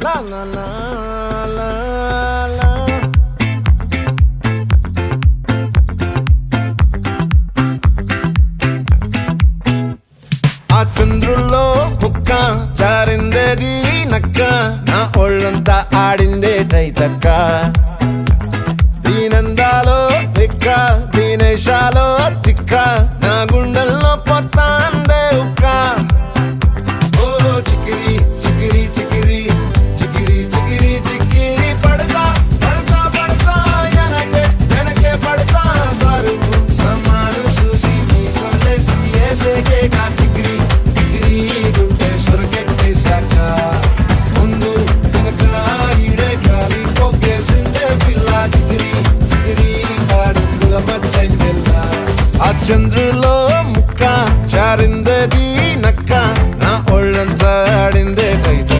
La la la la la. ఆ చంద్రుల్లో ముక్క చారిందేది నక్క నా ఒళ్ళంతా ఆడిందే తైతక్క.